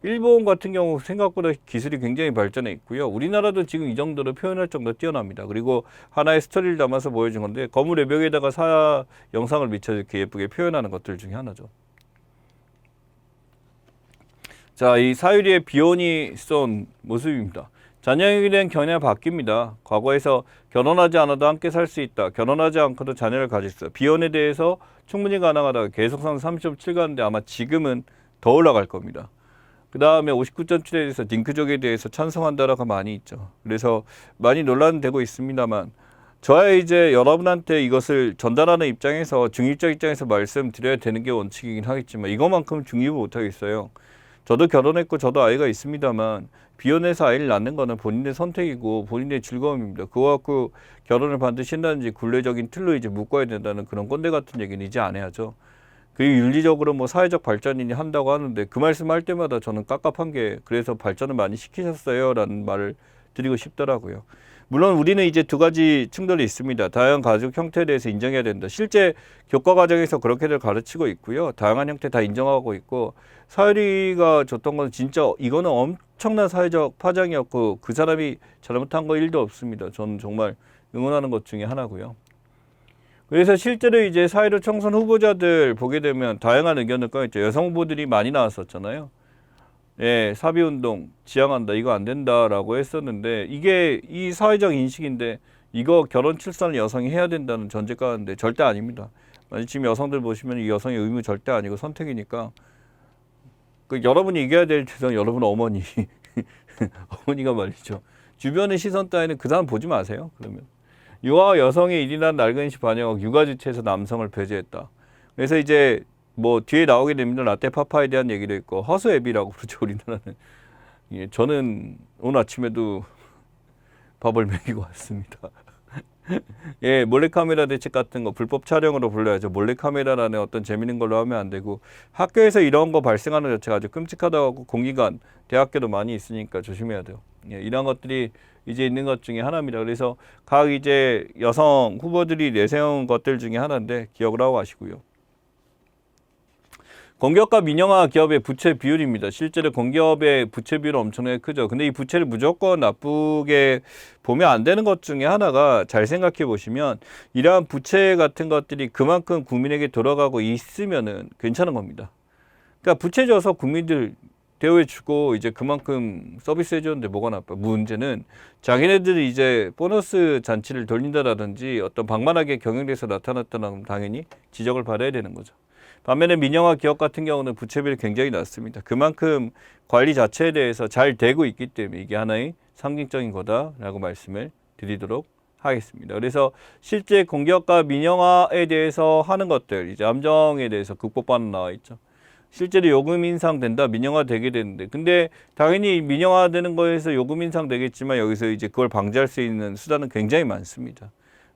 일본 같은 경우 생각보다 기술이 굉장히 발전해 있고요. 우리나라도 지금 이 정도로 표현할 정도로 뛰어납니다. 그리고 하나의 스토리를 담아서 보여준 건데 건물 외벽에다가 영상을 미쳐 이렇게 예쁘게 표현하는 것들 중에 하나죠. 자, 이 사유리의 비혼이 쏜 모습입니다. 자녀에게 대한 견해가 바뀝니다. 과거에서 결혼하지 않아도 함께 살 수 있다. 결혼하지 않고도 자녀를 가질 수 있다. 비혼에 대해서 충분히 가능하다. 계속상 30.7 가는데 아마 지금은 더 올라갈 겁니다. 그 다음에 59.7에 대해서 딩크족에 대해서 찬성한다라고 많이 있죠. 그래서 많이 논란은 되고 있습니다만 저야 이제 여러분한테 이것을 전달하는 입장에서 중립적 입장에서 말씀드려야 되는 게 원칙이긴 하겠지만 이것만큼 중립을 못하겠어요. 저도 결혼했고 저도 아이가 있습니다만 비혼해서 아이를 낳는 거는 본인의 선택이고 본인의 즐거움입니다. 그거 갖고 결혼을 반드시 한다든지 굴레적인 틀로 이제 묶어야 된다는 그런 꼰대 같은 얘기는 이제 안 해야죠. 그리고 윤리적으로 뭐 사회적 발전이니 한다고 하는데 그 말씀할 때마다 저는 깝깝한 게 그래서 발전을 많이 시키셨어요 라는 말을 드리고 싶더라고요. 물론 우리는 이제 두 가지 충돌이 있습니다. 다양한 가족 형태에 대해서 인정해야 된다. 실제 교과 과정에서 그렇게들 가르치고 있고요. 다양한 형태 다 인정하고 있고 사유리가 줬던 건 진짜 이거는 엄청난 사회적 파장이었고 그 사람이 잘못한 거 1도 없습니다. 저는 정말 응원하는 것 중에 하나고요. 그래서 실제로 이제 사회로 총선 후보자들 보게 되면 다양한 의견을 꺼냈죠. 여성 후보들이 많이 나왔었잖아요. 예, 사비운동 지향한다, 이거 안 된다라고 했었는데 이게 이 사회적 인식인데 이거 결혼 출산을 여성이 해야 된다는 전제가 하는데 절대 아닙니다. 지금 여성들 보시면 이 여성의 의무 절대 아니고 선택이니까 그 여러분이 이겨야 될 대상 여러분 어머니 어머니가 말이죠. 주변의 시선 따위는 그 사람 보지 마세요. 그러면. 유아 여성의 일이란 낡은 시 반영 육아 주체에서 남성을 배제했다. 그래서 이제 뭐 뒤에 나오게 됩니다. 라떼파파에 대한 얘기도 있고 허수애비라고 부르죠 우리나라는. 예, 저는 오늘 아침에도 밥을 먹이고 왔습니다. 예, 몰래카메라 대책 같은 거 불법 촬영으로 불러야죠. 몰래카메라라는 어떤 재밌는 걸로 하면 안 되고 학교에서 이런 거 발생하는 자체가 아주 끔찍하다고 공기관 대학교도 많이 있으니까 조심해야 돼요. 예, 이런 것들이 이제 있는 것 중에 하나입니다. 그래서 각 이제 여성 후보들이 내세운 것들 중에 하나인데 기억을 하고 가시고요. 공기업과 민영화 기업의 부채 비율입니다. 실제로 공기업의 부채 비율은 엄청나게 크죠. 근데 이 부채를 무조건 나쁘게 보면 안 되는 것 중에 하나가 잘 생각해 보시면 이러한 부채 같은 것들이 그만큼 국민에게 돌아가고 있으면은 괜찮은 겁니다. 그러니까 부채 져서 국민들 대우해주고 이제 그만큼 서비스 해주는데 뭐가 나빠? 문제는 자기네들이 이제 보너스 잔치를 돌린다라든지 어떤 방만하게 경영돼서 나타났다면 당연히 지적을 받아야 되는 거죠. 반면에 민영화 기업 같은 경우는 부채비율이 굉장히 낮습니다. 그만큼 관리 자체에 대해서 잘 되고 있기 때문에 이게 하나의 상징적인 거다라고 말씀을 드리도록 하겠습니다. 그래서 실제 공기업과 민영화에 대해서 하는 것들, 이제 암정에 대해서 극복반은 나와 있죠. 실제로 요금 인상된다, 민영화 되게 되는데, 근데 당연히 민영화 되는 거에서 요금 인상 되겠지만 여기서 이제 그걸 방지할 수 있는 수단은 굉장히 많습니다.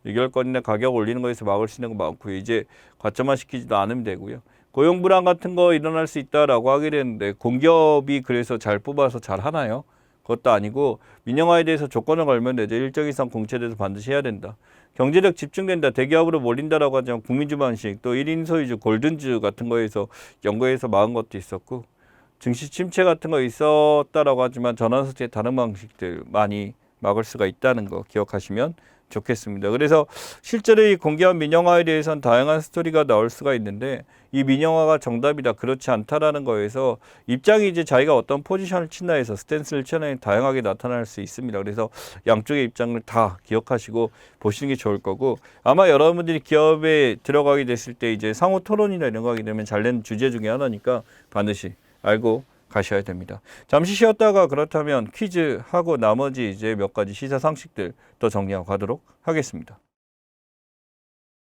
유결권이나 가격 올리는 거에서 막을 수 있는 거 많고요. 이제 과점화 시키지도 않으면 되고요. 고용 불안 같은 거 일어날 수 있다라고 하게 되는데 공기업이 그래서 잘 뽑아서 잘 하나요? 그것도 아니고 민영화에 대해서 조건을 걸면 되죠. 일정 이상 공채돼서 반드시 해야 된다. 경제력 집중된다. 대기업으로 몰린다라고 하지만 국민주 방식 또 1인 소유주 골든주 같은 거에서 연구해서 막은 것도 있었고 증시 침체 같은 거 있었다라고 하지만 전환사채 다른 방식들 많이 막을 수가 있다는 거 기억하시면 좋겠습니다. 그래서 실제로 이 공개한 민영화에 대해서는 다양한 스토리가 나올 수가 있는데 이 민영화가 정답이다, 그렇지 않다라는 거에서 입장이 이제 자기가 어떤 포지션을 친다 해서 스탠스를 취하는 다양하게 나타날 수 있습니다. 그래서 양쪽의 입장을 다 기억하시고 보시는 게 좋을 거고, 아마 여러분들이 기업에 들어가게 됐을 때 이제 상호 토론이나 이런 거 하게 되면 잘 되는 주제 중에 하나니까 반드시 알고 가셔야 됩니다. 잠시 쉬었다가 그렇다면 퀴즈 하고 나머지 이제 몇 가지 시사 상식들 더 정리하고 가도록 하겠습니다.